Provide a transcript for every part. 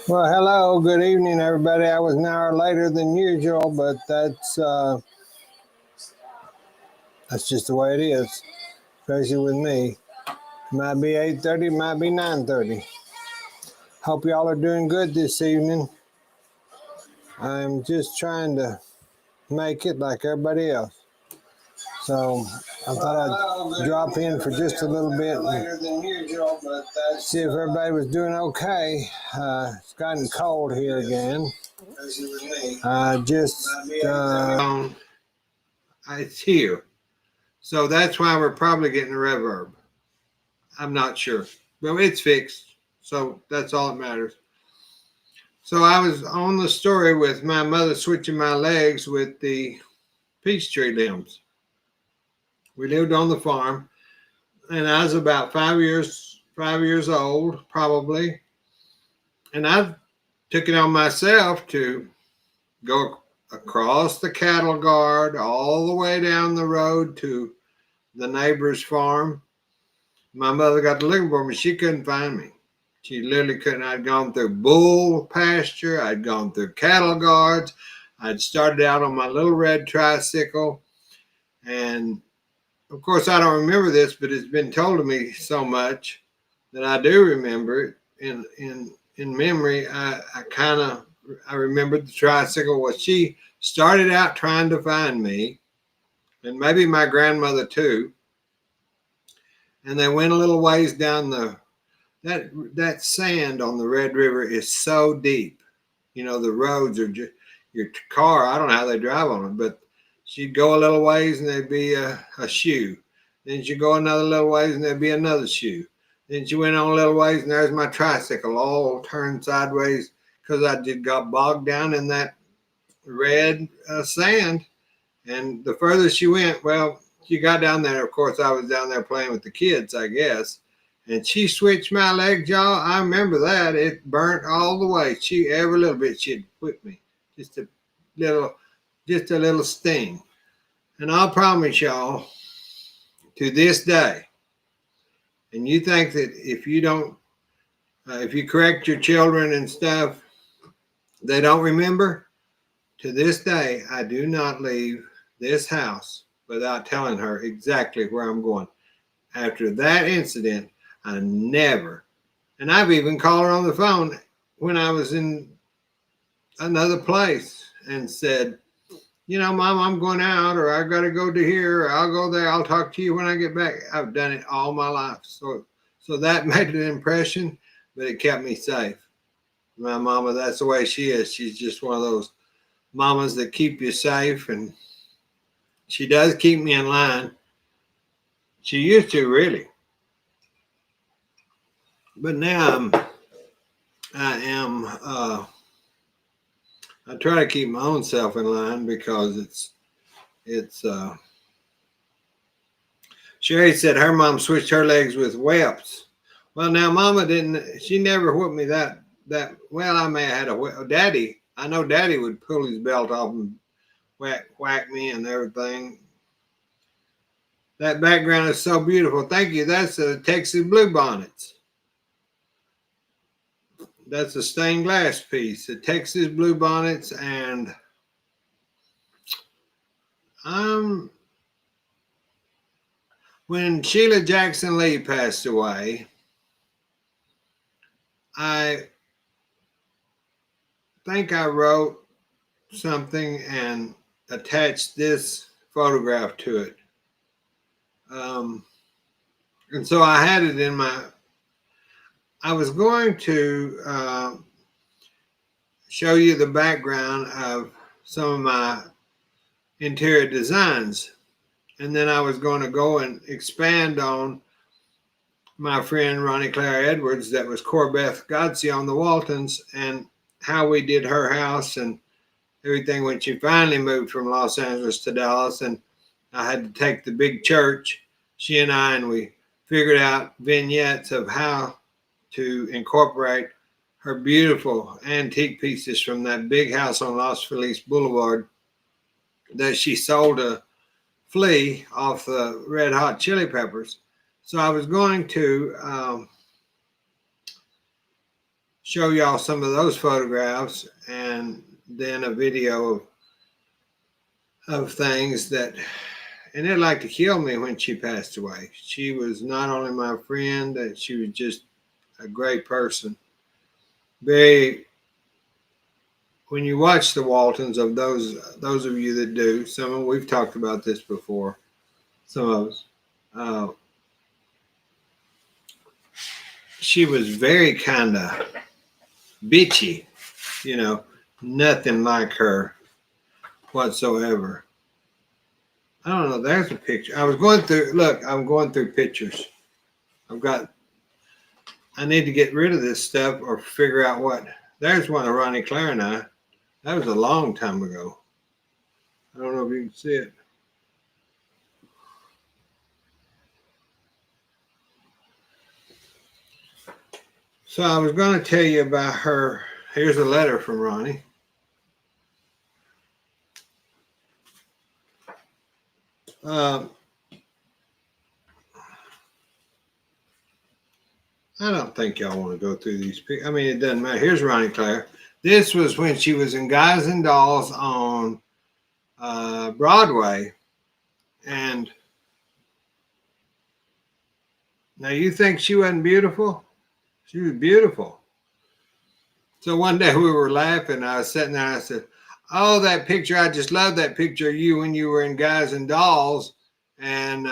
Well, hello, good evening, everybody. I was an hour later than usual, but that's just the way it is, especially with me. Might be 8:30, might be 9:30. Hope y'all are doing good this evening. I'm just trying to make it like everybody else. So I thought I'd drop in for just a little bit and see if everybody was doing okay. It's gotten cold here again. It's here. So that's why we're probably getting a reverb. I'm not sure, but it's fixed. So that's all that matters. So I was on the story with my mother switching my legs with the peach tree limbs. We lived on the farm, and I was about 5 years old, probably. And I took it on myself to go across the cattle guard all the way down the road to the neighbor's farm. My mother got to looking for me. She couldn't find me. She literally couldn't. I'd gone through bull pasture. I'd gone through cattle guards. I'd started out on my little red tricycle. And of course, I don't remember this, but it's been told to me so much that I do remember it. In memory, I remembered the tricycle. Well, she started out trying to find me, and maybe my grandmother too. And they went a little ways down that sand on the Red River is so deep. You know, the roads are just your car. I don't know how they drive on it, but she'd go a little ways and there'd be a shoe. Then she'd go another little ways and there'd be another shoe. Then she went on a little ways and there's my tricycle all turned sideways because I just got bogged down in that red sand. And the further she went, well, she got down there. Of course, I was down there playing with the kids, I guess. And she switched my legs, y'all. I remember that. It burnt all the way. Every little bit she'd whip me. Just a little sting. And I'll promise y'all, to this day, and you think that if you correct your children and stuff, they don't remember? To this day, I do not leave this house without telling her exactly where I'm going. After that incident, I never, and I've even called her on the phone when I was in another place and said, Mom, I'm going out, or I got to go to here, or I'll go there. I'll talk to you when I get back. I've done it all my life. So that made an impression, but it kept me safe. My mama, that's the way she is. She's just one of those mamas that keep you safe, and she does keep me in line. She used to, really. But now I try to keep my own self in line because it's Sherry said her mom switched her legs with whelps. Well, now Mama she never whipped me that well. I may have had a whip. Daddy, I know Daddy would pull his belt off and whack me and everything. That background is so beautiful. Thank you. That's the Texas Bluebonnets. That's a stained glass piece. The Texas Bluebonnets, and when Sheila Jackson Lee passed away, I think I wrote something and attached this photograph to it. And so I had it in I was going to show you the background of some of my interior designs. And then I was going to go and expand on my friend Ronnie Claire Edwards, that was Corbeth Godsey on the Waltons, and how we did her house and everything when she finally moved from Los Angeles to Dallas. And I had to take the big church, she and we figured out vignettes of how to incorporate her beautiful antique pieces from that big house on Los Feliz Boulevard that she sold to Flea off the Red Hot Chili Peppers. So I was going to show y'all some of those photographs and then a video of things that, and it'd like to kill me when she passed away. She was not only my friend, that she was just a great person. Very, when you watch the Waltons, of those of you that do, we've talked about this before, some of us. She was very kind of bitchy, nothing like her whatsoever. I don't know. There's a picture. I'm going through pictures. I need to get rid of this stuff or figure out what. There's one of Ronnie Claire and I. That was a long time ago. I don't know if you can see it. So I was going to tell you about her. Here's a letter from Ronnie. I don't think y'all want to go through these. I mean, it doesn't matter. Here's Ronnie Claire. This was when she was in Guys and Dolls on Broadway. And now you think she wasn't beautiful? She was beautiful. So one day we were laughing. I was sitting there and I said, "Oh, that picture, I just love that picture of you when you were in Guys and Dolls." And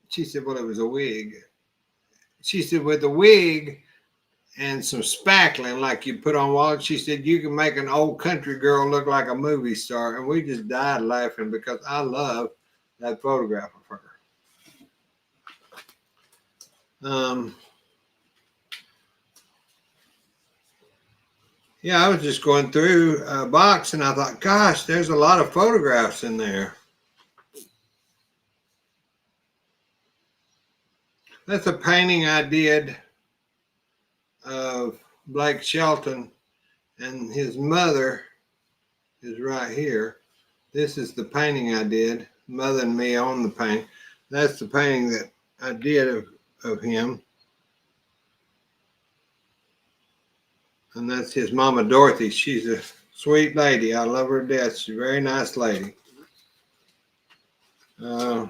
she said, "Well, it was a wig." She said, "With a wig and some spackling like you put on wallet," she said, "you can make an old country girl look like a movie star." And we just died laughing because I love that photograph of her. Yeah, I was just going through a box and I thought, gosh, there's a lot of photographs in there. That's a painting I did of Blake Shelton, and his mother is right here. This is the painting I did, Mother and me on the painting. That's the painting that I did of him. And that's his mama, Dorothy. She's a sweet lady. I love her to death. She's a very nice lady. Let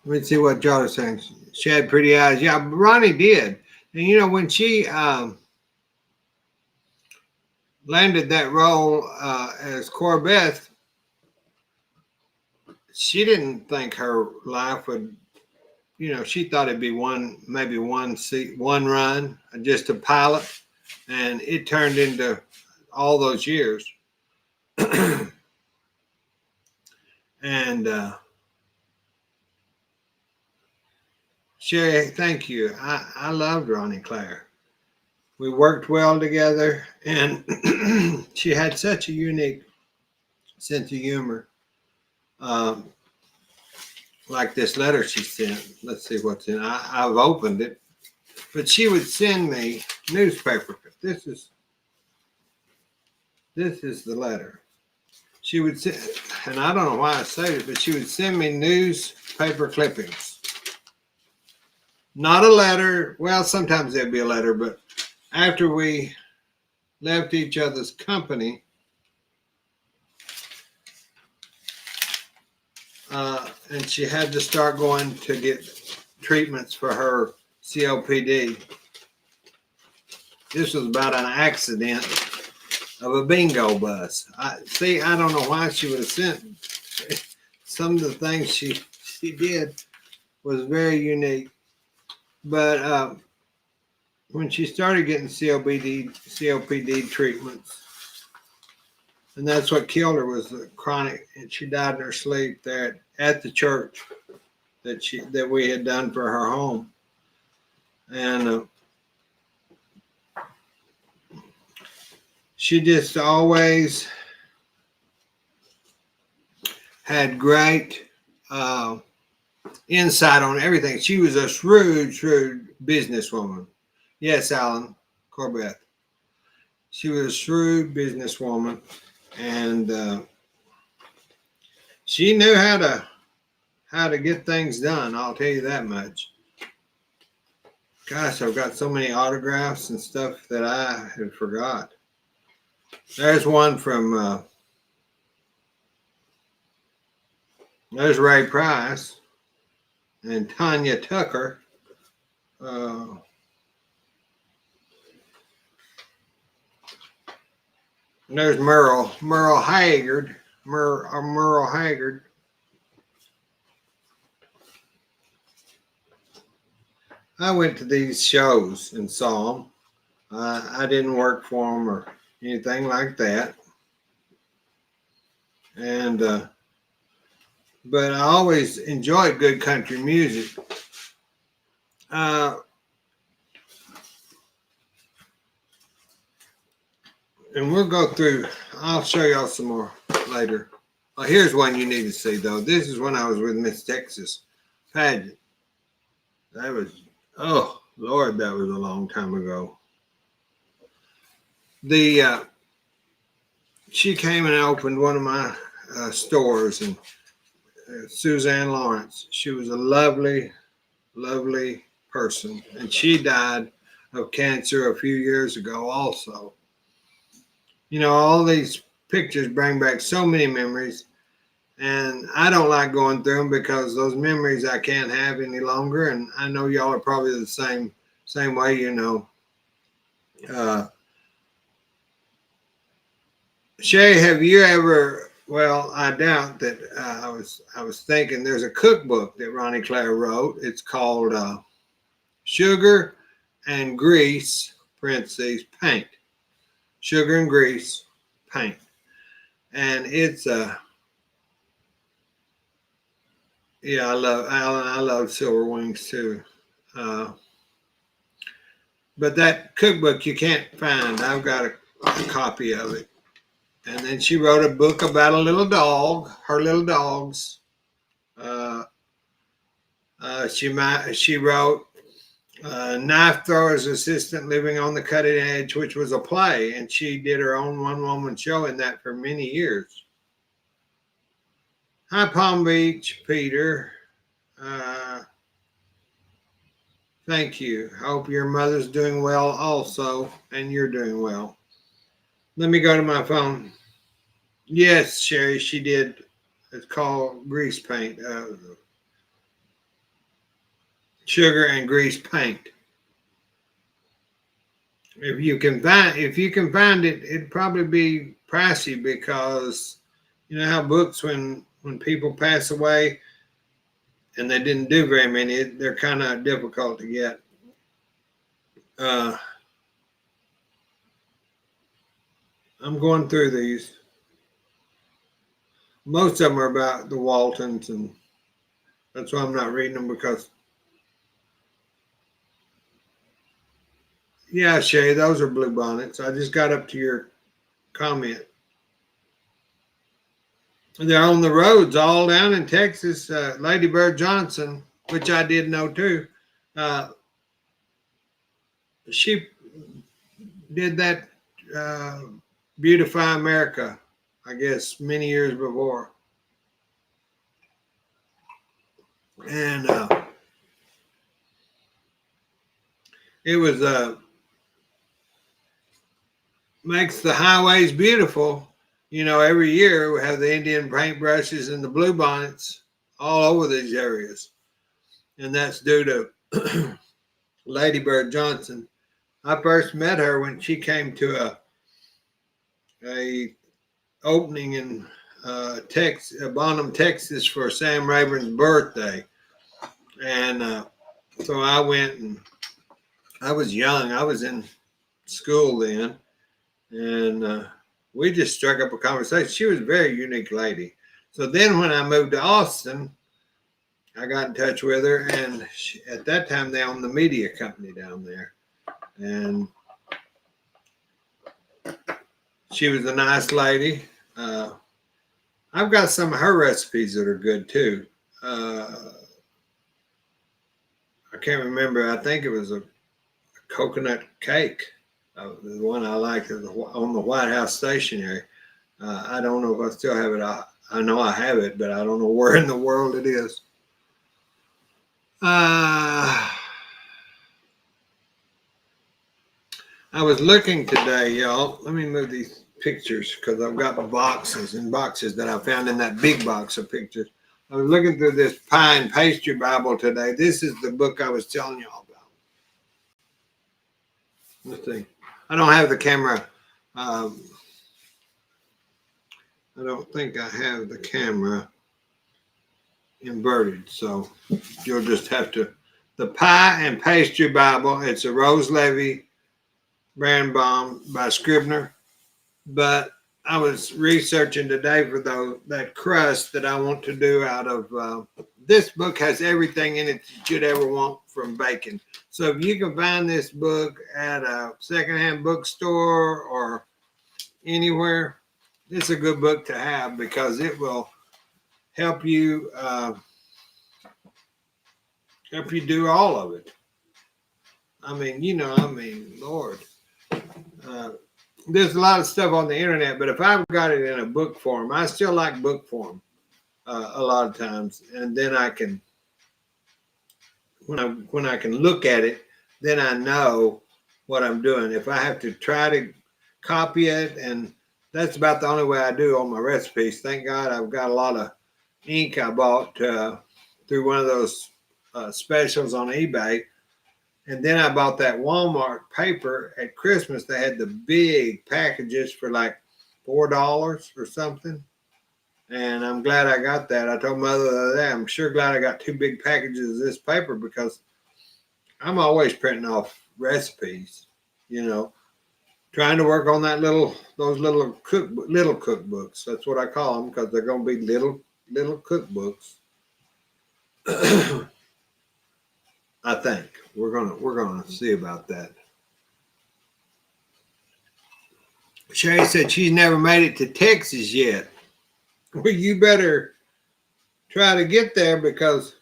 me see what John's saying. She had pretty eyes. Yeah, Ronnie did. And when she landed that role as Corbeth, she didn't think her life would, she thought it'd be maybe one run, just a pilot. And it turned into all those years. And Sherry, thank you. I loved Ronnie Claire. We worked well together, and she had such a unique sense of humor. Like this letter she sent. Let's see what's in. I've opened it, but she would send me newspaper. This is the letter. She would send, and I don't know why I say it, but she would send me newspaper clippings. Not a letter. Well, sometimes there'd be a letter, but after we left each other's company, and she had to start going to get treatments for her COPD. This was about an accident of a bingo bus. I don't know why she would have sent. Some of the things she did was very unique. But when she started getting COPD treatments, and that's what killed her, was the chronic, and she died in her sleep there at the church that we had done for her home. And she just always had great insight on everything. She was a shrewd businesswoman. Yes, Alan Corbett. She was a shrewd businesswoman, and she knew how to get things done. I'll tell you that much. Gosh, I've got so many autographs and stuff that I had forgot. There's one from, there's Ray Price and Tanya Tucker. There's Merle Haggard. Merle Haggard. I went to these shows and saw them. I didn't work for them or anything like that. And but I always enjoyed good country music. And we'll go through. I'll show y'all some more later. Oh, here's one you need to see though. This is when I was with Miss Texas pageant. That was, oh Lord, that was a long time ago. She came and opened one of my stores, and Suzanne Lawrence. She was a lovely, lovely person, and she died of cancer a few years ago also. You know, all these pictures bring back so many memories, and I don't like going through them because those memories I can't have any longer, and I know y'all are probably the same way, you know. Shay, have you ever? Well, I doubt that. I was thinking there's a cookbook that Ronnie Claire wrote. It's called Sugar and Grease (parentheses) Paint. Sugar and Grease Paint, and it's yeah, I love Silver Wings too. But that cookbook you can't find. I've got a copy of it. And then she wrote a book about a little dog, her little dogs. She wrote Knife Thrower's Assistant Living on the Cutting Edge, which was a play, and she did her own one-woman show in that for many years. Hi, Palm Beach, Peter. Thank you. I hope your mother's doing well also, and you're doing well. Let me go to my phone. Yes, Sherry, she did. It's called Grease Paint. Sugar and Grease Paint. If you can find it, it'd probably be pricey because you know how books when people pass away and they didn't do very many, they're kind of difficult to get. I'm going through these. Most of them are about the Waltons, and that's why I'm not reading them because. Yeah, Shay, those are blue bonnets. I just got up to your comment. They're on the roads all down in Texas. Lady Bird Johnson, which I did know too, she did that Beautify America, I guess, many years before. And it was makes the highways beautiful. You know, every year we have the Indian paintbrushes and the blue bonnets all over these areas. And that's due to Lady Bird Johnson. I first met her when she came to a opening in Bonham, Texas for Sam Rayburn's birthday. And so I went, and I was young. I was in school then. And we just struck up a conversation. She was a very unique lady. So then when I moved to Austin, I got in touch with her. And at that time, they owned the media company down there. And she was a nice lady. I've got some of her recipes that are good too. I can't remember. I think it was a coconut cake. The one I like is on the White House stationery. I don't know if I still have it. I know I have it, but I don't know where in the world it is. I was looking today, y'all. Let me move these pictures because I've got boxes and boxes that I found in that big box of pictures. I was looking through this Pie and Pastry Bible today. This is the book I was telling y'all about. Let's see. I don't have the camera. Um, I don't think I have the camera inverted, so you'll just have to. The Pie and Pastry Bible. It's a Rose Levy Brandbaum by Scribner. But I was researching today for that crust that I want to do out of. This book has everything in it you should ever want from bacon. So if you can find this book at a secondhand bookstore or anywhere, it's a good book to have because it will help you do all of it. I mean, Lord. Uh, there's a lot of stuff on the internet, but if I've got it in a book form, I still like book form a lot of times, and then I can, when I can look at it, then I know what I'm doing. If I have to try to copy it, and that's about the only way I do all my recipes. Thank God I've got a lot of ink I bought through one of those specials on eBay. And then I bought that Walmart paper at Christmas. They had the big packages for like $4 or something. And I'm glad I got that. I told Mother the other day, I'm sure glad I got two big packages of this paper because I'm always printing off recipes, trying to work on those little cookbooks. That's what I call them because they're going to be little cookbooks. I think we're gonna see about that. Sherry said she's never made it to Texas yet. Well, you better try to get there because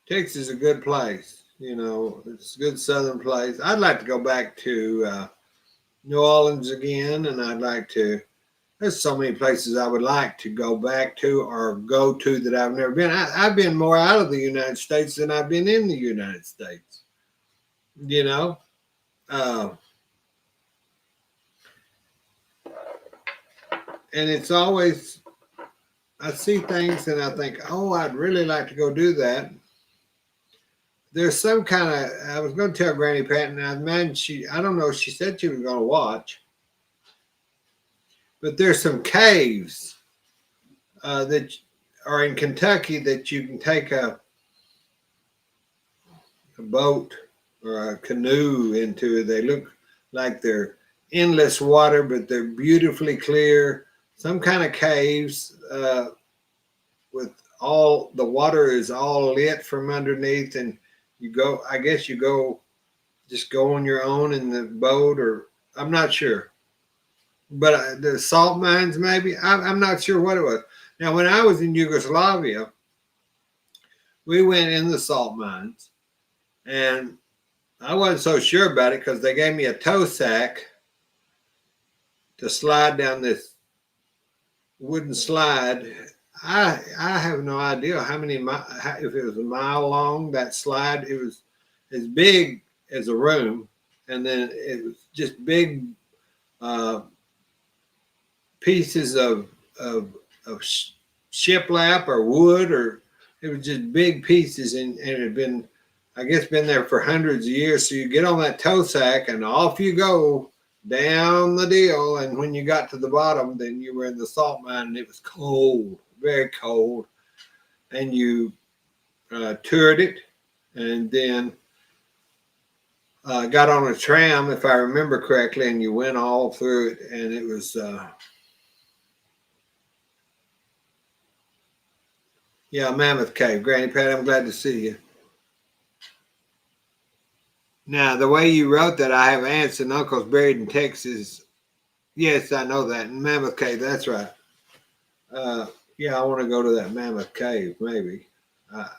Texas is a good place. It's a good southern place. I'd like to go back to New Orleans again, and I'd like to. There's so many places I would like to go back to or go to that I've never been. I've been more out of the United States than I've been in the United States. You know, uh, and it's always I see things and I think, oh, I'd really like to go do that. There's some kind of I was going to tell Granny Pat, and I imagine I don't know. She said she was going to watch, but there's some caves that are in Kentucky that you can take a boat or a canoe into. They look like they're endless water, but they're beautifully clear. Some kind of caves with all the water is all lit from underneath, and you go. I guess you just go on your own in the boat, or I'm not sure. But the salt mines, maybe I'm not sure what it was. Now, when I was in Yugoslavia, we went in the salt mines, and I wasn't so sure about it because they gave me a tow sack to slide down this wooden slide. I have no idea how many if it was a mile long that slide. It was as big as a room, and then it was just big pieces of shiplap or wood, or it was just big pieces, and it had been, I guess, been there for hundreds of years. So you get on that tow sack and off you go down the deal. And when you got to the bottom, then you were in the salt mine, and it was cold, very cold. And you toured it, and then got on a tram, if I remember correctly, and you went all through it, and it was. Yeah, Mammoth Cave. Granny Pat, I'm glad to see you. Now, the way you wrote that, I have aunts and uncles buried in Texas. Yes, I know that. In Mammoth Cave, that's right. Yeah, I want to go to that Mammoth Cave, maybe.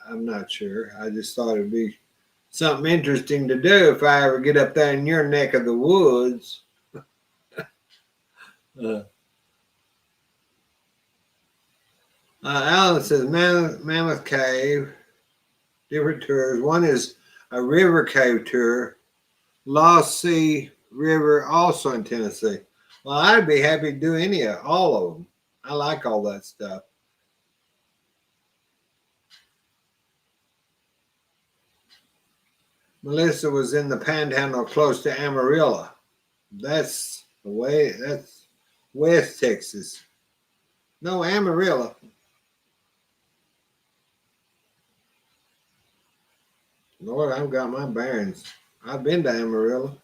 I'm not sure. I just thought it'd be something interesting to do if I ever get up there in your neck of the woods. Uh, Alan says Mammoth Cave. different tours. One is a river cave tour, Lost Sea River, also in Tennessee. Well, I'd be happy to do all of them. I like all that stuff. Melissa was in the Panhandle close to Amarillo. That's West Texas. No, Amarillo. Lord, I've got my bearings. I've been to Amarillo.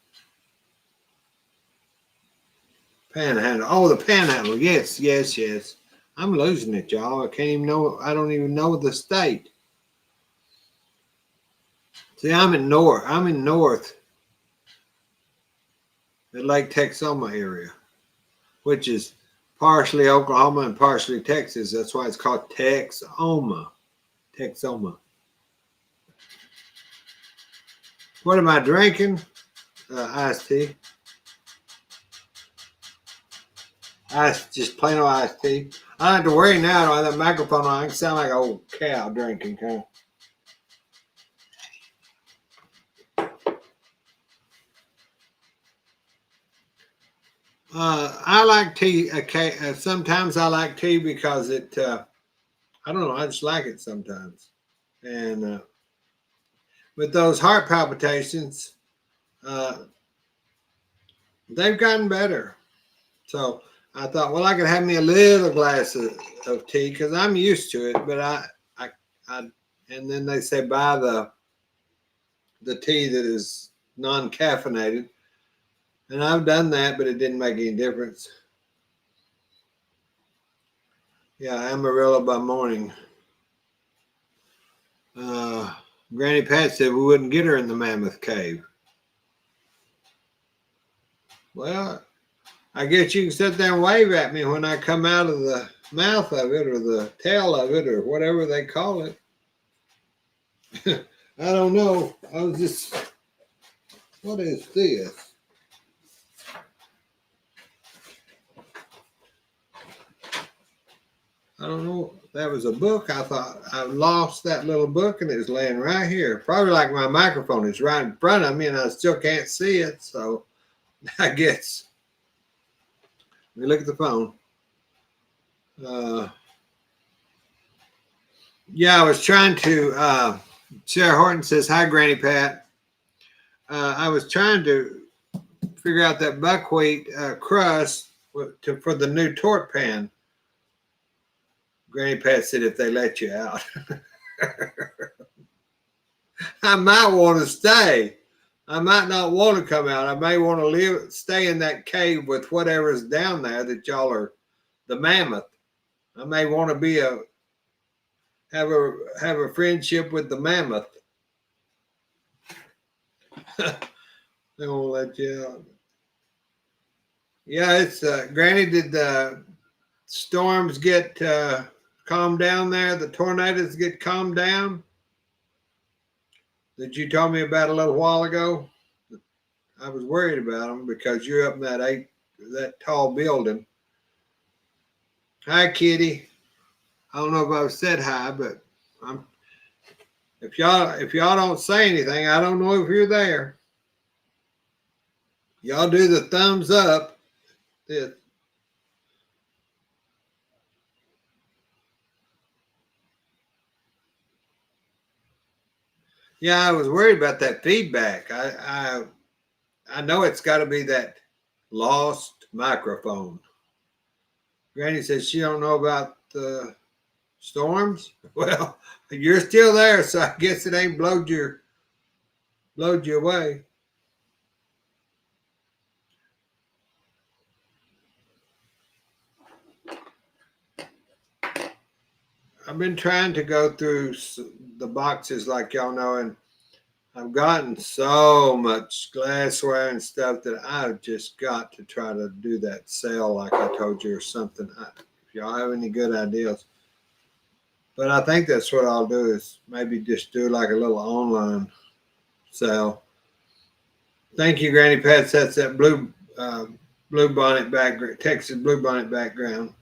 Panhandle. Oh, the Panhandle. Yes, yes, yes. I'm losing it, y'all. I can't even know. I don't even know the state. See, I'm in north, the Lake Texoma area, which is partially Oklahoma and partially Texas. That's why it's called Texoma. Texoma. What am I drinking? Iced tea. Just plain old iced tea. I don't have to worry now. I have that microphone on. I can sound like an old cow drinking. Kind of. I like tea. Okay, sometimes I like tea because it. I don't know. I just like it sometimes. And with those heart palpitations, uh, they've gotten better. So I thought, well, I could have me a little glass of tea because I'm used to it. But and then they say buy the tea that is non-caffeinated, and I've done that, but it didn't make any difference. Yeah, Amarillo by morning. Granny Pat said we wouldn't get her in the Mammoth Cave. Well, I guess you can sit there and wave at me when I come out of the mouth of it or the tail of it or whatever they call it. I don't know. I was just, what is this? I don't know. That was a book. I thought I lost that little book and it was laying right here. Probably like my microphone is right in front of me and I still can't see it. So I guess. Let me look at the phone. Yeah, I was trying to. Sarah Horton says, "Hi, Granny Pat." I was trying to figure out that buckwheat crust for the new torte pan. Granny Pat said, "If they let you out." I might want to stay. I might not want to come out. I may want to stay in that cave with whatever's down there that y'all are, the mammoth. I may want to have a friendship with the mammoth. They won't let you out. Yeah, it's Granny. Did the storms get calmed down there? The tornadoes get calmed down? That you told me about a little while ago? I was worried about them because you're up in that tall building. Hi, Kitty. I don't know if I've said hi, but if y'all don't say anything, I don't know if you're there. Y'all do the thumbs up. Yeah, I was worried about that feedback. I know it's got to be that lost microphone. Granny says she don't know about the storms. Well, you're still there, so I guess it ain't blowed you away. I've been trying to go through the boxes, like y'all know, and I've gotten so much glassware and stuff that I've just got to try to do that sale, like I told you, or something. If y'all have any good ideas. But I think that's what I'll do is maybe just do like a little online sale. Thank you, Granny Pat. That's that blue bonnet background, Texas blue bonnet background.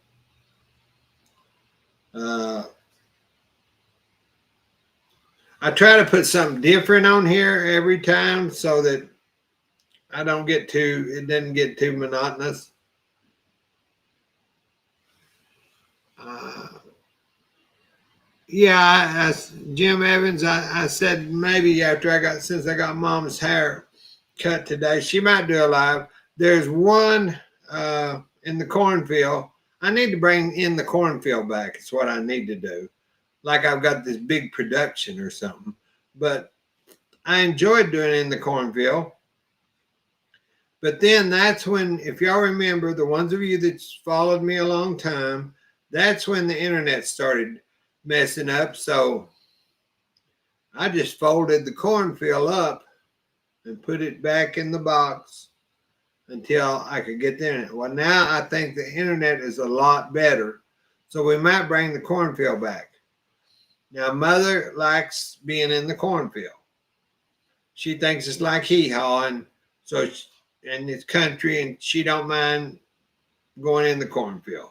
I try to put something different on here every time so that it doesn't get too monotonous. Uh, yeah, Jim Evans, I said maybe since I got mom's hair cut today, she might do a live. There's one in the cornfield. I need to bring in the cornfield back. It's what I need to do. Like I've got this big production or something. But I enjoyed doing it in the cornfield. But then that's when, if y'all remember, the ones of you that's followed me a long time, that's when the internet started messing up. So I just folded the cornfield up and put it back in the box until I could get the internet. Well, now I think the internet is a lot better. So we might bring the cornfield back. Now, Mother likes being in the cornfield. She thinks it's like hee-hawing. So, and it's country, and she don't mind going in the cornfield.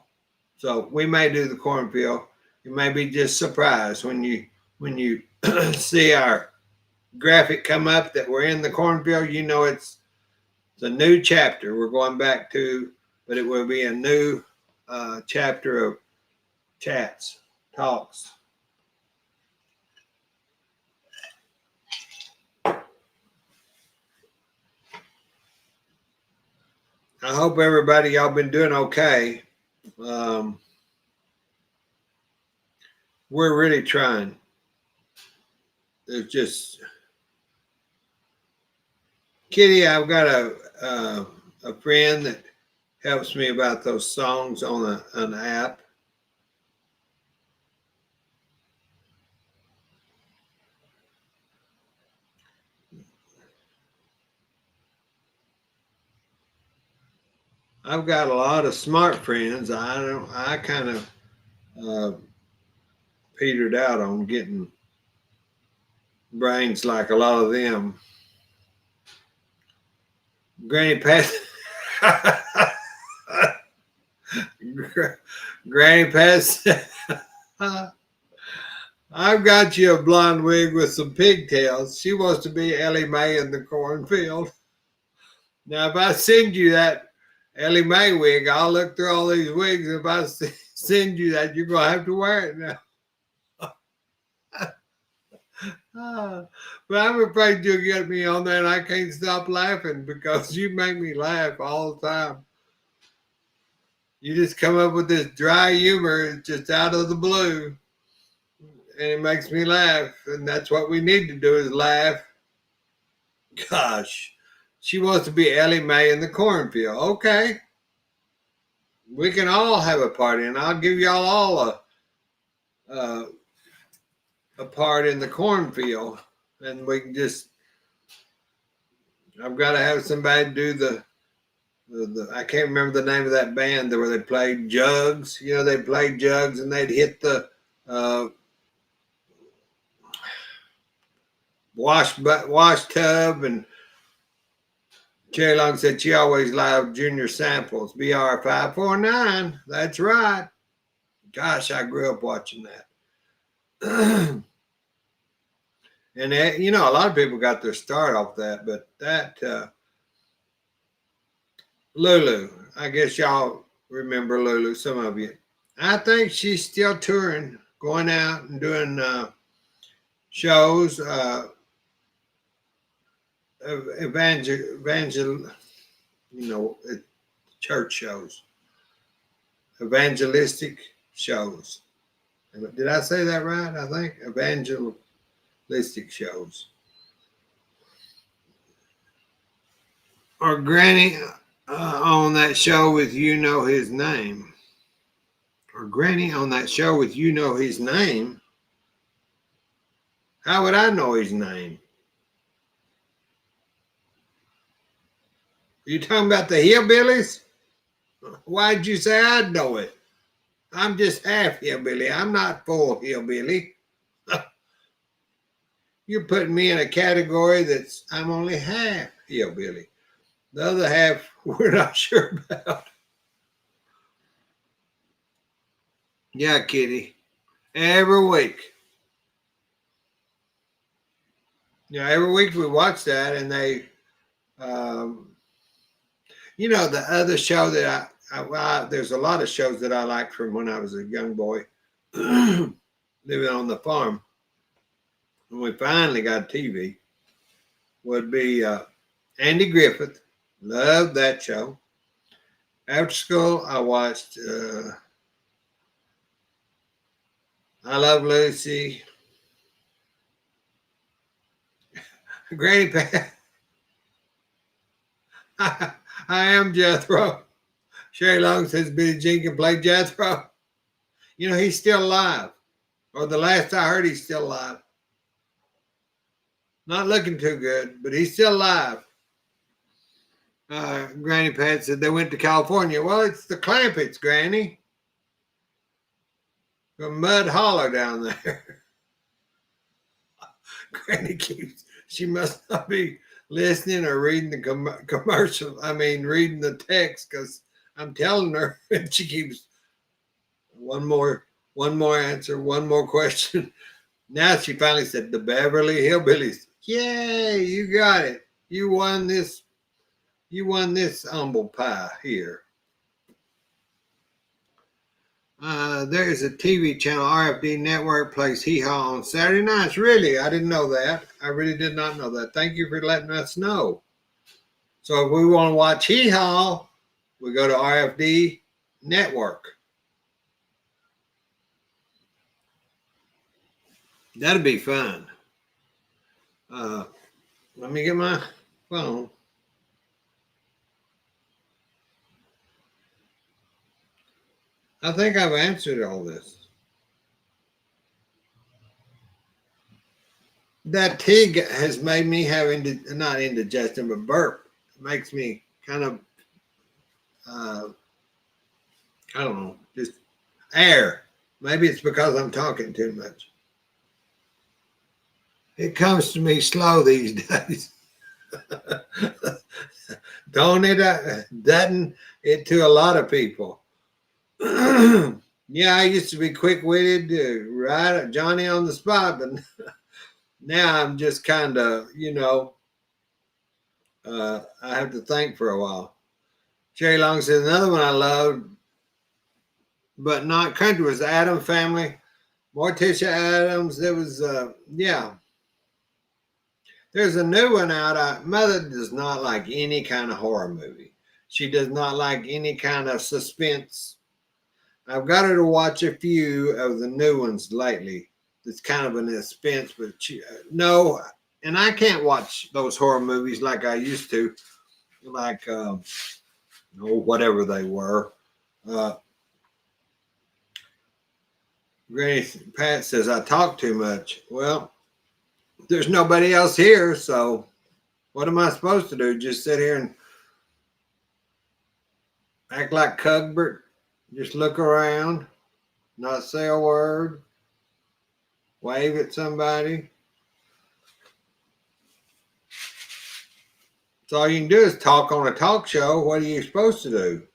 So we may do the cornfield. You may be just surprised when you see our graphic come up that we're in the cornfield. You know it's a new chapter we're going back to, but it will be a new chapter of talks. I hope everybody, y'all been doing okay. We're really trying. It's just, Kitty, I've got a friend that helps me about those songs on an app. I've got a lot of smart friends. I kind of petered out on getting brains like a lot of them. Granny Pat. Granny Pat. I've got you a blonde wig with some pigtails. She wants to be Ellie Mae in the cornfield. Now, if I send you that Ellie Mae wig, I'll look through all these wigs. If I send you that, you're going to have to wear it now. But I'm afraid you'll get me on there, and I can't stop laughing because you make me laugh all the time. You just come up with this dry humor just out of the blue, and it makes me laugh. And that's what we need to do is laugh. Gosh, she wants to be Ellie Mae in the cornfield. Okay. We can all have a party, and I'll give y'all all a part in the cornfield, and we can just. I've got to have somebody do the I can't remember the name of that band where they played jugs. You know, they played jugs and they'd hit the wash tub. And Cherry Long said she always loved Junior Samples, BR549. That's right. Gosh, I grew up watching that. And you know, a lot of people got their start off that, but that Lulu, I guess y'all remember Lulu, some of you. I think she's still touring, going out and doing shows, you know, church shows, evangelistic shows. Did I say that right? I think evangelistic shows. Or Granny on that show with You Know His Name. Or Granny on that show with You Know His Name. How would I know his name? You talking about the hillbillies? Why'd you say I'd know it? I'm just half hillbilly. I'm not full hillbilly. You're putting me in a category that's I'm only half hillbilly. The other half we're not sure about. Yeah, Kitty. Every week. every week we watch that, and they, um, the other show that there's a lot of shows that I liked from when I was a young boy living on the farm. When we finally got TV, would be Andy Griffith. Loved that show. After school, I watched I Love Lucy, Granny Pat. I Am Jethro. Sherry Long says Billy Jenkins played Jethro. He's still alive. Or the last I heard, he's still alive. Not looking too good, but he's still alive. Granny Pat said they went to California. Well, it's the Clampetts, Granny. From Mud Hollow down there. Granny she must not be listening or reading the commercial. Reading the text, because I'm telling her, and she keeps one more answer, one more question. Now she finally said the Beverly Hillbillies. Yay, you got it. You won this humble pie here. There's a TV channel, RFD Network, plays Hee Haw on Saturday nights. Really? I didn't know that. I really did not know that. Thank you for letting us know. So if we want to watch Hee Haw, we go to RFD Network. That'd be fun. Let me get my phone. I think I've answered all this. That tea has made me have not indigestion, but burp. It makes me kind of, I don't know, just air. Maybe it's because I'm talking too much. It comes to me slow these days. Don't it? Doesn't it to a lot of people? Yeah, I used to be quick-witted, right, Johnny on the spot, but now I'm just kind of, I have to think for a while. Sherry Long says another one I loved, but not country, was the Addams Family. Morticia Addams. There was, There's a new one out. Mother does not like any kind of horror movie. She does not like any kind of suspense. I've got her to watch a few of the new ones lately. It's kind of an suspense, but no, and I can't watch those horror movies like I used to, like whatever they were. Granny Pat says I talk too much. Well, there's nobody else here, so what am I supposed to do? Just sit here and act like Cuthbert? Just look around, not say a word, wave at somebody? So all you can do is talk on a talk show. What are you supposed to do?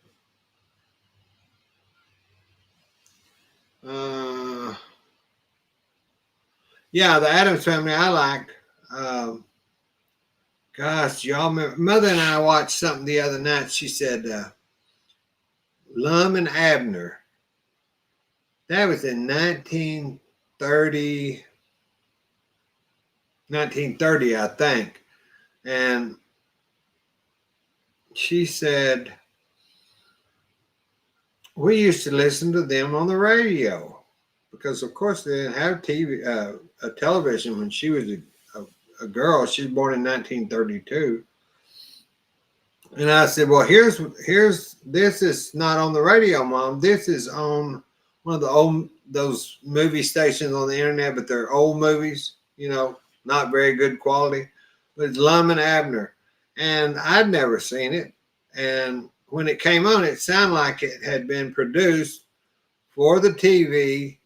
Yeah, the Addams Family I liked. Gosh, y'all remember? Mother and I watched something the other night. She said, Lum and Abner. That was in 1930, I think. And she said, we used to listen to them on the radio because, of course, they didn't have a television when she was a girl. She was born in 1932. And I said, well, here's this is not on the radio, Mom. This is on one of those movie stations on the internet, but they're old movies, not very good quality. But it's Lum and Abner. And I'd never seen it. And when it came on, it sounded like it had been produced for the TV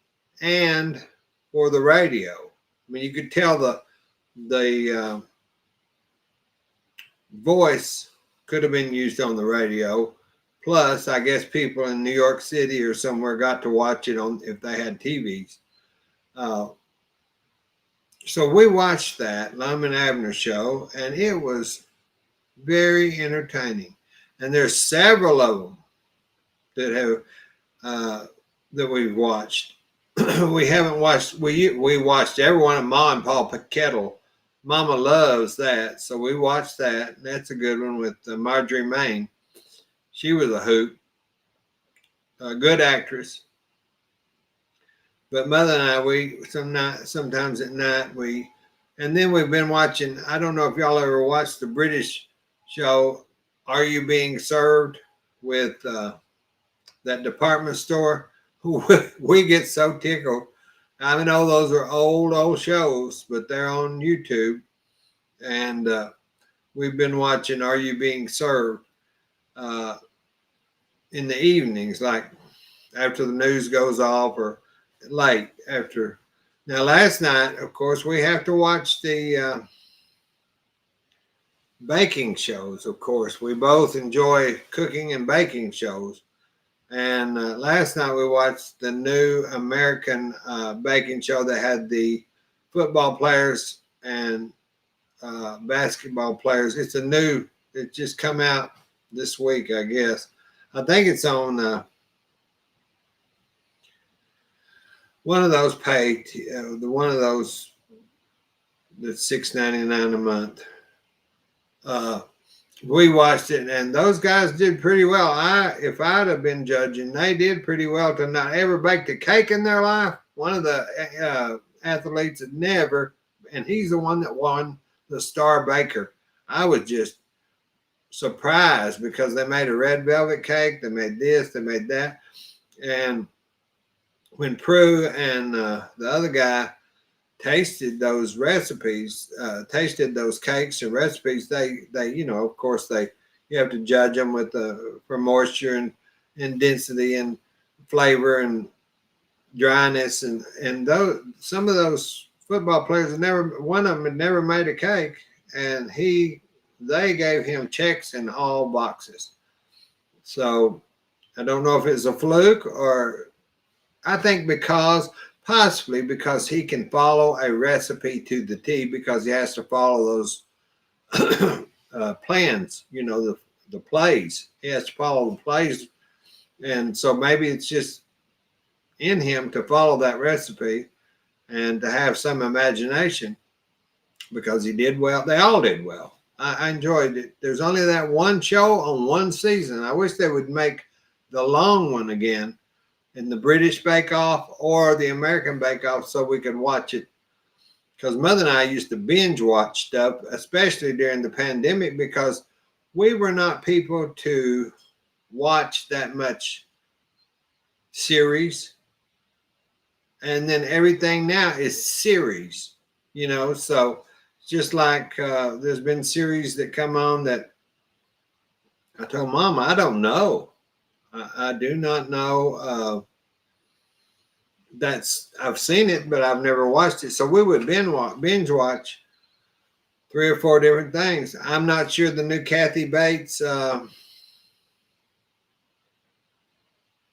and for the radio. I mean, you could tell the voice could have been used on the radio. Plus, I guess people in New York City or somewhere got to watch it on if they had TVs. So we watched that Lyman Abner show, and it was very entertaining. And there's several of them that have that we've watched. We haven't watched. We watched every one of Ma and Pa Kettle. Mama loves that, so we watched that. That's a good one with Marjorie Main. She was a hoot, a good actress. But Mother and I, we sometimes at night and then we've been watching. I don't know if y'all ever watched the British show, Are You Being Served, with that department store. We get so tickled. I know those are old shows, but they're on YouTube, and we've been watching Are You Being Served uh, in the evenings, like after the news goes off or late after. Now, last night, of course, we have to watch the baking shows. Of course, we both enjoy cooking and baking shows. And last night we watched the new American baking show that had the football players and basketball players. It just come out this week, I guess. I think it's on one of those one of those that's $6.99 a month. We watched it, and those guys did pretty well. If I'd have been judging, they did pretty well to not ever baked a cake in their life. One of the athletes had never, and he's the one that won the Star Baker. I was just surprised because they made a red velvet cake, they made this, they made that, and when Prue and the other guy tasted those recipes, tasted those cakes and recipes, they of course you have to judge them with for moisture and density and flavor and dryness, and those some of those football players one of them had never made a cake, and they gave him checks in all boxes. So I don't know if it's a fluke, or I think possibly because he can follow a recipe to the T, because he has to follow those plans, the plays. He has to follow the plays. And so maybe it's just in him to follow that recipe and to have some imagination, because he did well. They all did well. I enjoyed it. There's only that one show on one season. I wish they would make the long one again in the British Bake Off or the American Bake Off, so we could watch it. Because Mother and I used to binge watch stuff, especially during the pandemic, because we were not people to watch that much series. And then everything now is series, so just like there's been series that come on that I told Mama, I don't know. I do not know. I've seen it, but I've never watched it. So we would binge watch 3 or 4 different things. I'm not sure the new Kathy Bates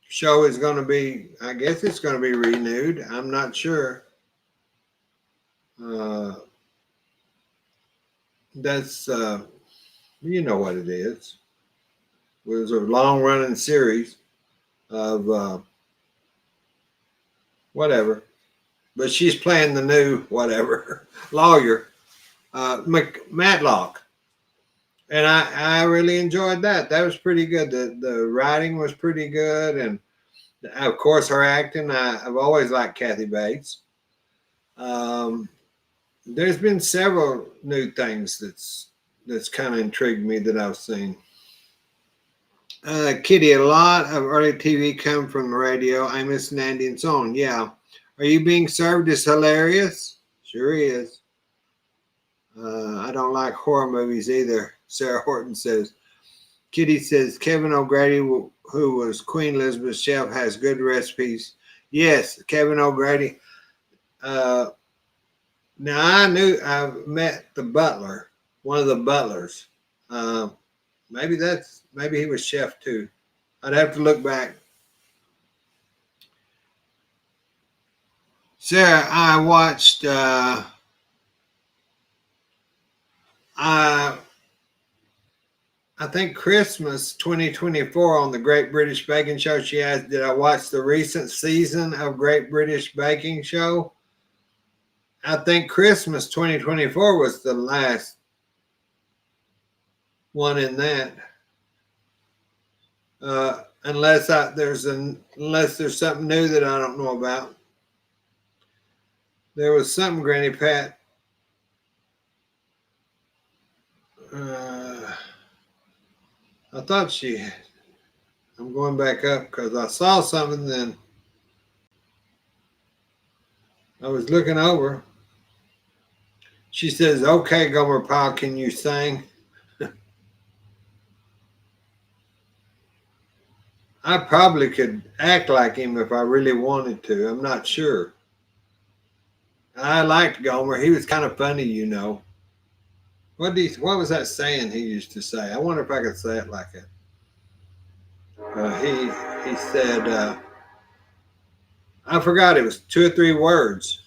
show is going to be. I guess it's going to be renewed. I'm not sure. That's you know what it is. It was a long running series of whatever. But she's playing the new whatever lawyer, Matlock, and I really enjoyed that. That was pretty good. The writing was pretty good, and of course her acting. I've always liked Kathy Bates. There's been several new things that's kind of intrigued me that I've seen. Kitty, a lot of early TV come from the radio. Amos and Andy and so on. Yeah. Are You Being Served is hilarious. Sure is. I don't like horror movies either, Sarah Horton says. Kitty says Kevin O'Grady, who was Queen Elizabeth's chef, has good recipes. Yes, Kevin O'Grady. Now I've met the butler, one of the butlers. Maybe he was chef too. I'd have to look back. Sarah, I watched I think Christmas 2024 on the Great British Baking Show, she asked, did I watch the recent season of Great British Baking Show? I think Christmas 2024 was the last one in that. Unless there's something new that I don't know about. There was something Granny Pat. I thought I'm going back up because I saw something, then I was looking over. She says, okay, Gomer Pyle, can you sing? I probably could act like him if I really wanted to. I'm not sure. I liked Gomer. He was kind of funny, you know. What was that saying he used to say? I wonder if I could say it like it. He said, I forgot, it was 2 or 3 words.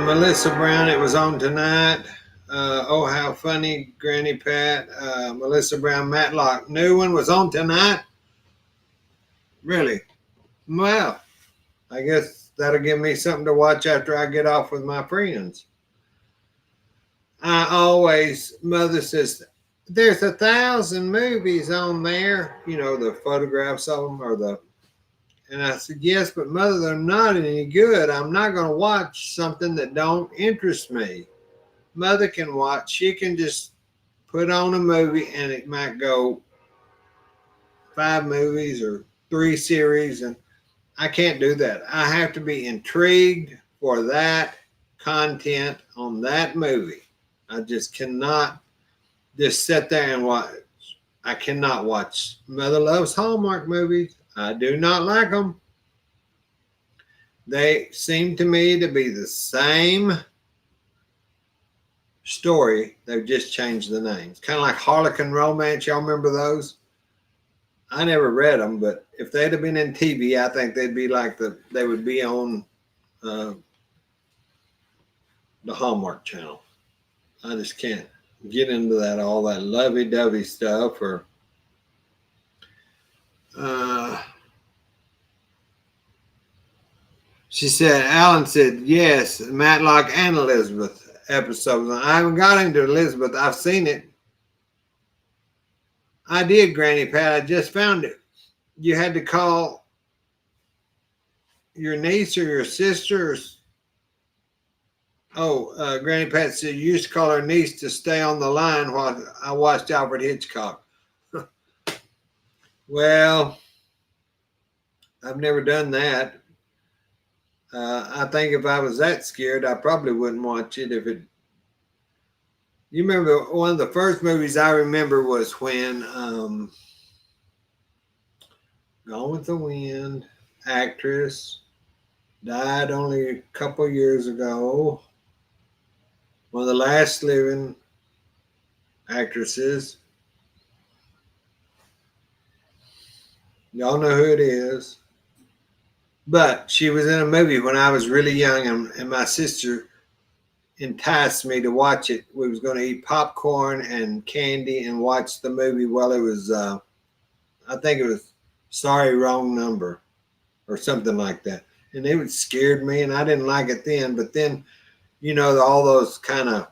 Melissa Brown, it was on tonight. Oh, how funny, Granny Pat. Melissa Brown, Matlock. New one was on tonight? Really? Well, I guess that'll give me something to watch after I get off with my friends. Mother says, there's 1,000 movies on there. You know, the photographs of them and I said, yes, but Mother, they're not any good. I'm not going to watch something that don't interest me. Mother can watch. She can just put on a movie and it might go 5 movies or 3 series. And I can't do that. I have to be intrigued for that content on that movie. I just cannot just sit there and watch. I cannot watch. Mother loves Hallmark movies. I do not like them. They seem to me to be the same story. They've just changed the names. Kind of like Harlequin Romance. Y'all remember those? I never read them, but if they'd have been in TV, I think they'd be like they would be on the Hallmark Channel. I just can't get into all that lovey-dovey stuff. Or she said, Alan said, yes, Matlock and Elizabeth episodes. I haven't got into Elizabeth. I've seen it. I did, Granny Pat. I just found it. You had to call your niece or your sister. Granny Pat said you used to call her niece to stay on the line while I watched Alfred Hitchcock. Well, I've never done that. I think if I was that scared, I probably wouldn't watch it. You remember one of the first movies I remember was when Gone with the Wind actress died only a couple years ago. One of the last living actresses. Y'all know who it is. But she was in a movie when I was really young, and my sister enticed me to watch it. We was going to eat popcorn and candy and watch the movie while it was, I think it was Sorry, Wrong Number or something like that. And it scared me, and I didn't like it then. But then, you know, all those kind of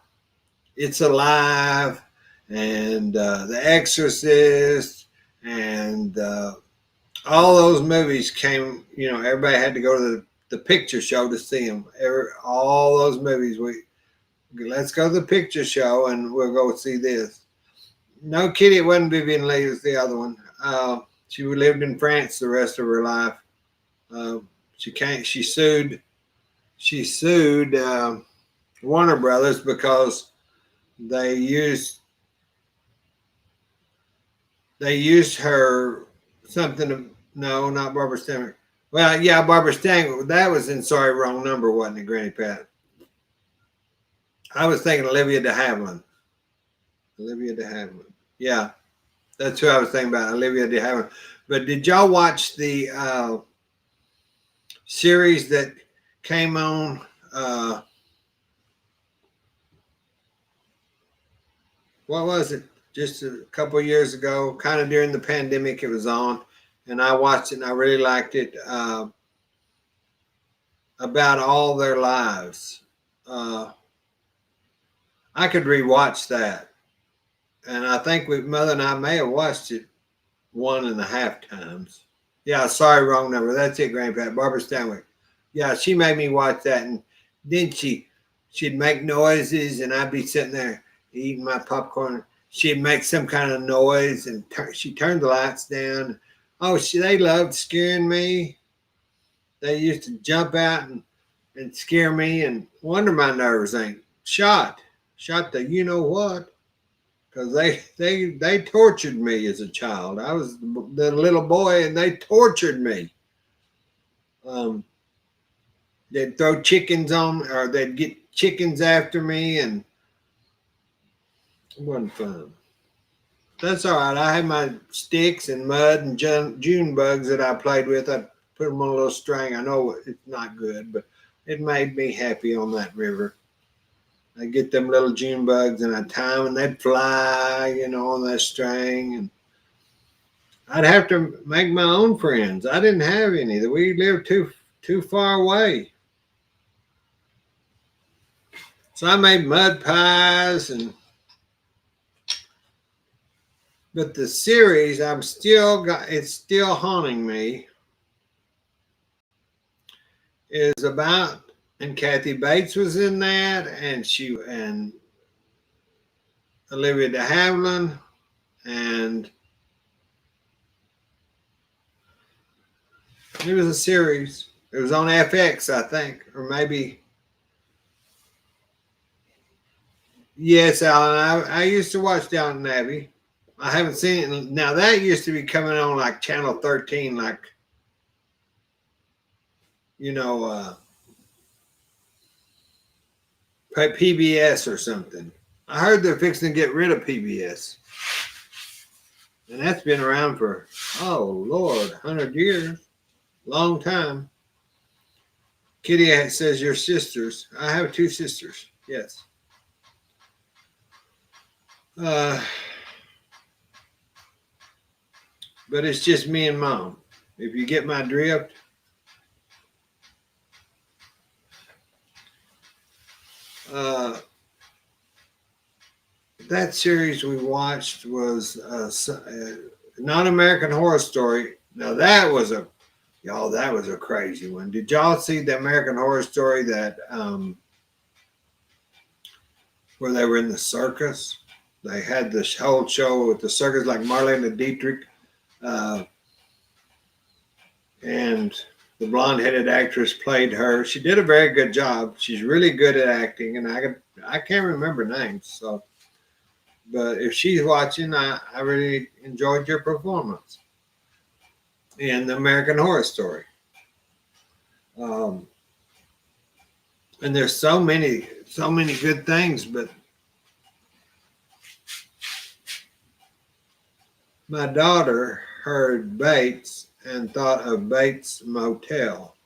It's Alive and The Exorcist and all those movies came, you know, everybody had to go to the picture show to see them. All those movies, let's go to the picture show and we'll go see this. No, Kitty, it wasn't Vivian Leigh, it was the other one. She lived in France the rest of her life. She sued Warner Brothers because they used her something. No, not Barbara Stanwyck. Well, yeah, Barbara Stanwyck. That was in Sorry, Wrong Number, wasn't it, Granny Pat? I was thinking Olivia de Havilland. Yeah, that's who I was thinking about, Olivia de Havilland. But did y'all watch the series that came on. What was it? Just a couple of years ago, kind of during the pandemic, it was on, and I watched it and I really liked it. About all their lives. I could rewatch that, and I think Mother and I may have watched it 1.5 times. Yeah, sorry, wrong number. That's it, Grandpa. Barbara Stanwyck. Yeah, she made me watch that, and then she'd make noises, and I'd be sitting there eating my popcorn. She'd make some kind of noise, and she turned the lights down. Oh, they loved scaring me. They used to jump out and scare me, and wonder my nerves ain't shot the you know what, because they tortured me as a child. I was the little boy, and they tortured me. They'd throw chickens on, or they'd get chickens after me, and it wasn't fun. That's all right. I had my sticks and mud and June bugs that I played with. I put them on a little string. I know it's not good, but it made me happy on that river. I get them little June bugs and I tie them and they'd fly, on that string. And I'd have to make my own friends. I didn't have any. We lived too far away. So I made mud pies but the series it's still haunting me, is about, and Kathy Bates was in that, and Olivia de Havilland, and it was a series. It was on FX, I think, or maybe. Yes, Alan. I used to watch Downton Abbey. I haven't seen it now. That used to be coming on like Channel 13, like PBS or something. I heard they're fixing to get rid of PBS, and that's been around for Lord, 100 years, long time. Kitty says your sisters. I have 2 sisters. Yes. But it's just me and Mom. If you get my drift. That series we watched was Non-American Horror Story. Now that was a crazy one. Did y'all see the American Horror Story that where they were in the circus? They had this whole show with the circus, like Marlene Dietrich, and the blonde-headed actress played her. She did a very good job. She's really good at acting, and I can't remember names. So, but if she's watching, I really enjoyed your performance in the American Horror Story. And there's so many good things, but my daughter heard Bates and thought of Bates Motel.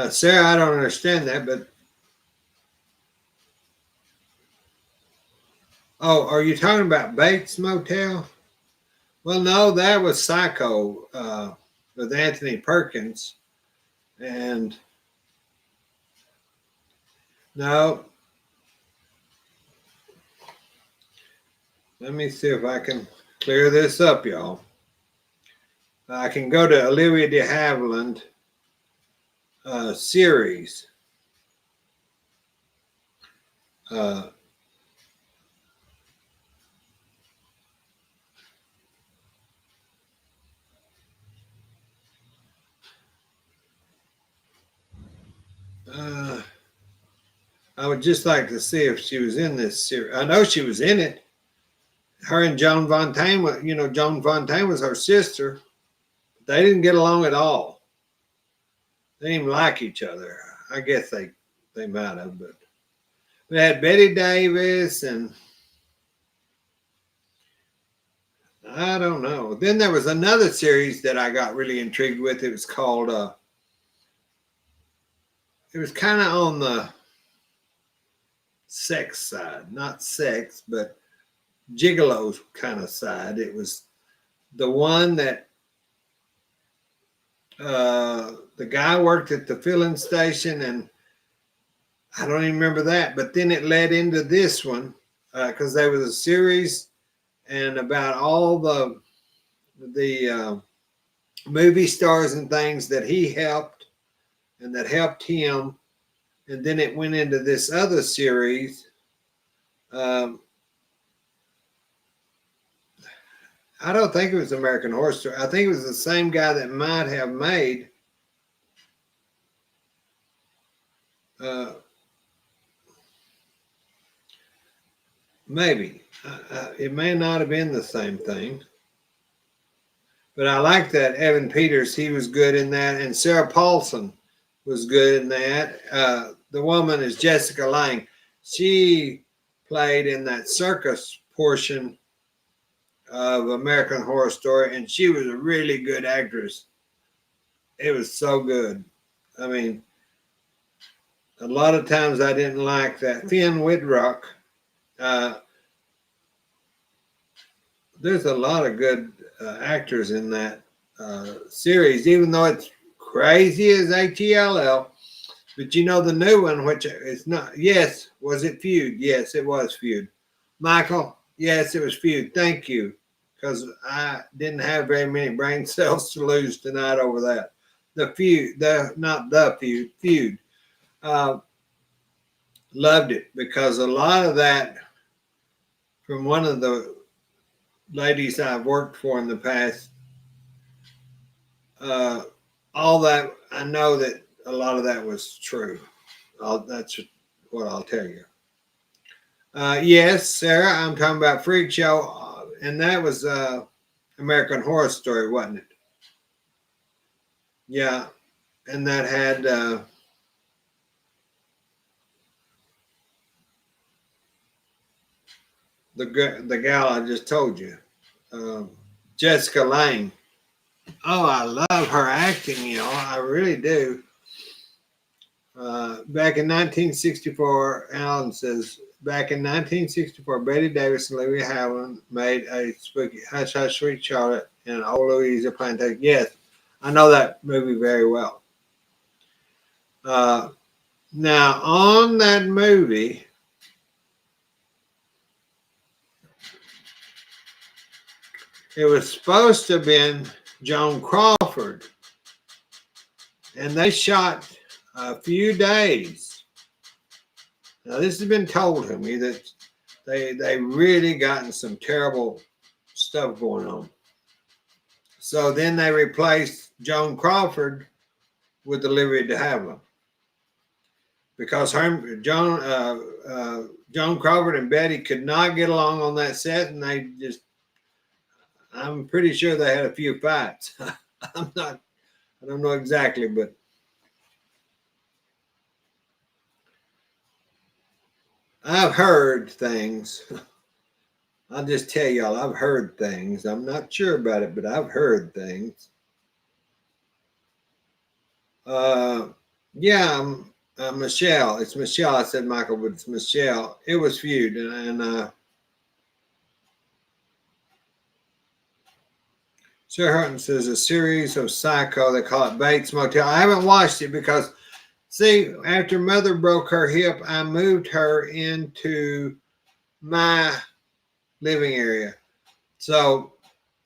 Sarah, I don't understand that, but are you talking about Bates Motel? Well, no, that was Psycho with Anthony Perkins, and no. Let me see if I can clear this up, y'all. I can go to Olivia de Havilland series. I would just like to see if she was in this series. I know she was in it. Her and Joan Fontaine, Joan Fontaine was her sister. They didn't get along at all. They didn't even like each other. I guess they might have, but they had Betty Davis and I don't know. Then there was another series that I got really intrigued with. It was called, it was kind of on the sex side, not sex, but gigolo kind of side. It was the one that the guy worked at the filling station, and I don't even remember that. But then it led into this one because there was a series and about all the movie stars and things that he helped and that helped him. And then it went into this other series. Um, I don't think it was American Horror Story. I think it was the same guy that might have made uh, maybe. It may not have been the same thing. But I like that Evan Peters. He was good in that. And Sarah Paulson was good in that. The woman is Jessica Lange. She played in that circus portion of American Horror Story, and she was a really good actress. It was so good. I mean, a lot of times I didn't like that. Finn Wittrock. Uh, there's a lot of good actors in that series, even though it's crazy as HELL. But you know the new one, which is not. Yes, was it Feud? Yes, it was Feud. Michael, yes, it was Feud. Thank you, because I didn't have very many brain cells to lose tonight over that. The Feud, not the Feud, Feud. Uh, Loved it because a lot of that from one of the ladies I've worked for in the past. Uh, all that I know that a lot of that was true. That's what I'll tell you. Yes, Sarah, I'm talking about Freak Show, and that was American Horror Story, wasn't it? Yeah, and that had the gal I just told you, um, Jessica Lange. Oh, I love her acting, y'all. I really do. Back in 1964, Alan says, back in 1964, Betty Davis and Louis Howland made a spooky Hush Hush Sweet Charlotte in Old Louisa Plantation. Yes, I know that movie very well. Uh, Now, on that movie, it was supposed to have been Joan Crawford, and they shot a few days. Now, this has been told to me that they really gotten some terrible stuff going on. So then they replaced Joan Crawford with Olivia de Havilland because Joan Crawford and Betty could not get along on that set, and they just, I'm pretty sure they had a few fights. I don't know exactly, but I've heard things. I'll just tell y'all, I've heard things. I'm not sure about it, but I've heard things. Uh, yeah, Michelle. It's Michelle. I said Michael, but it's Michelle. It was Feud, and Sarah Hutton says a series of Psycho. They call it Bates Motel. I haven't watched it because, see, after Mother broke her hip, I moved her into my living area. So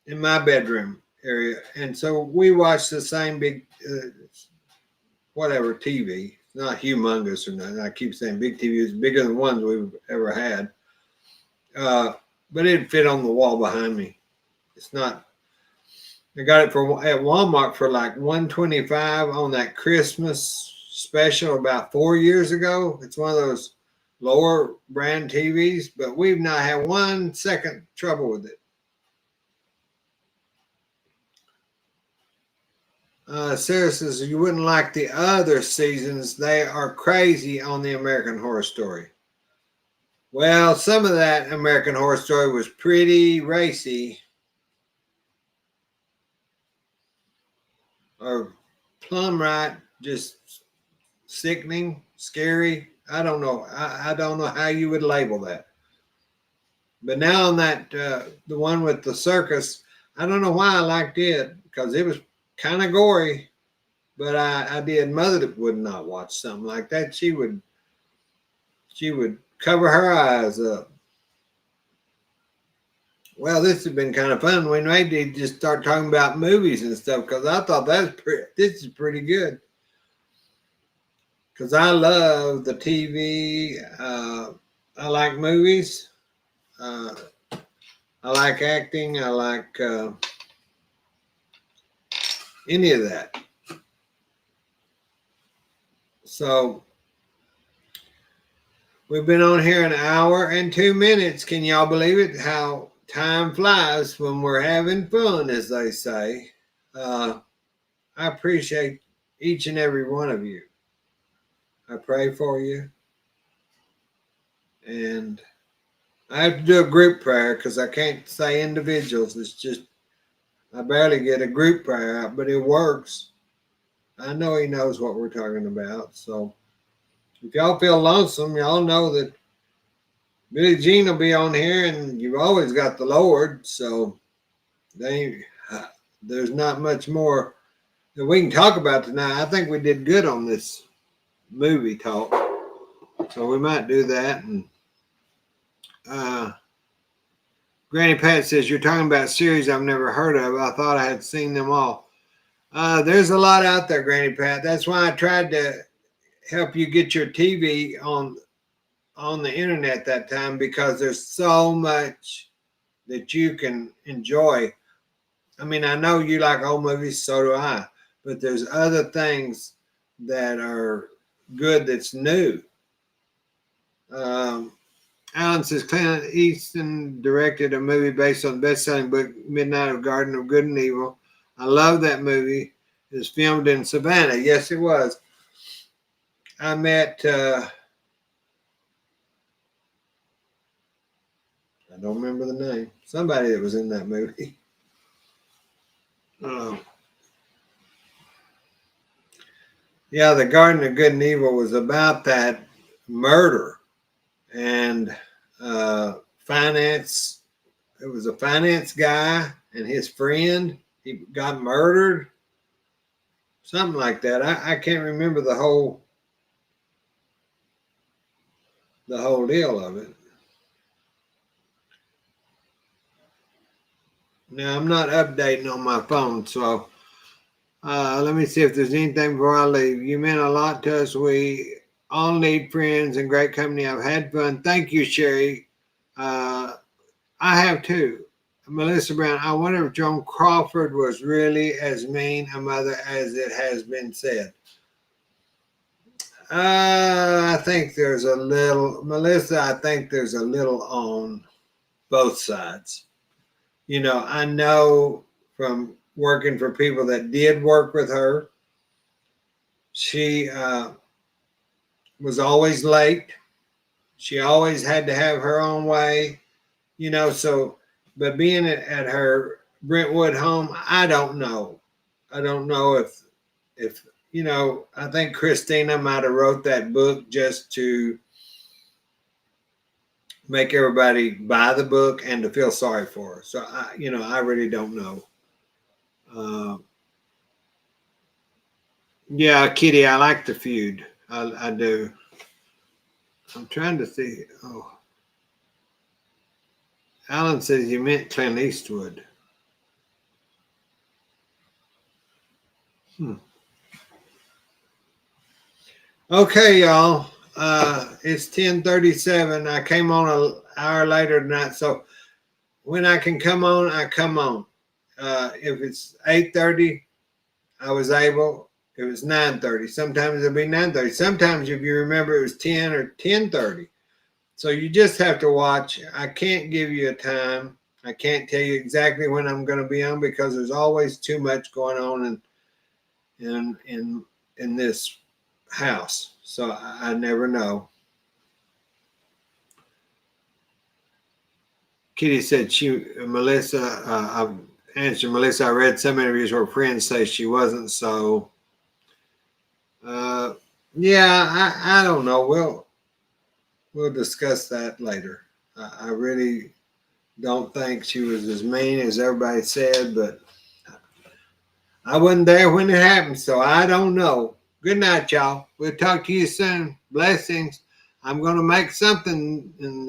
in my bedroom area, and so we watched the same big, whatever TV. It's not humongous or nothing. I keep saying big TV is bigger than ones we've ever had, but it fit on the wall behind me. It's not. I got it at Walmart for like $125 on that Christmas special about 4 years ago. It's one of those lower brand TVs, but we've not had 1 second trouble with it. Sarah says you wouldn't like the other seasons. They are crazy on the American Horror Story. Well, some of that American Horror Story was pretty racy. or plumb right, just sickening, scary. I don't know. I don't know how you would label that. But now on that, the one with the circus, I don't know why I liked it because it was kind of gory. But I did. Mother would not watch something like that. She would cover her eyes up. Well, this has been kind of fun. We may need to just start talking about movies and stuff because I thought this is pretty good. Because I love the TV. I like movies. Uh, I like acting. I like any of that. So we've been on here an hour and 2 minutes. Can y'all believe it? How time flies when we're having fun, as they say. I appreciate each and every one of you. I pray for you. And I have to do a group prayer because I can't say individuals. It's just, I barely get a group prayer out, but it works. I know he knows what we're talking about. So if y'all feel lonesome, y'all know that Billie Jean will be on here, and you've always got the Lord. So there's not much more that we can talk about tonight. I think we did good on this movie talk. So we might do that. And Granny Pat says, you're talking about series I've never heard of. I thought I had seen them all. There's a lot out there, Granny Pat. That's why I tried to help you get your TV on the internet that time, because there's so much that you can enjoy. I mean, I know you like old movies, so do I, but there's other things that are good that's new. Alan says Clint Eastwood directed a movie based on the best-selling book Midnight of Garden of Good and Evil. I love that movie. It was filmed in Savannah. Yes, it was. I met, I don't remember the name, somebody that was in that movie. Yeah, the Garden of Good and Evil was about that murder and finance. It was a finance guy and his friend. He got murdered, something like that. I can't remember the whole deal of it. Now I'm not updating on my phone, so let me see if there's anything before I leave. You meant a lot to us. We all need friends and great company. I've had fun. Thank you, Sherry. I have too. Melissa Brown, I wonder if Joan Crawford was really as mean a mother as it has been said. I think there's a little, Melissa, I think there's a little on both sides. You know, I know from working for people that did work with her, she was always late. She always had to have her own way, you know, so, but being at her Brentwood home, I don't know. I don't know if, you know, I think Christina might have wrote that book just to make everybody buy the book and to feel sorry for her. So I really don't know. Yeah, Kitty, I like the feud. I do. I'm trying to see. Oh, Alan says you meant Clint Eastwood. Okay, y'all. It's 10:37. I came on an hour later tonight, so when I can come on, I come on. If it's 8:30, I was able. It was 9:30. Sometimes it'll be 9:30. Sometimes, if you remember, it was 10 or 10:30. So you just have to watch. I can't give you a time. I can't tell you exactly when I'm going to be on because there's always too much going on in this house. So I never know. Kitty said Melissa, answer, Melissa. I read some interviews where friends say she wasn't. So, yeah, I don't know. We'll discuss that later. I really don't think she was as mean as everybody said, but I wasn't there when it happened, so I don't know. Good night, y'all. We'll talk to you soon. Blessings. I'm going to make something in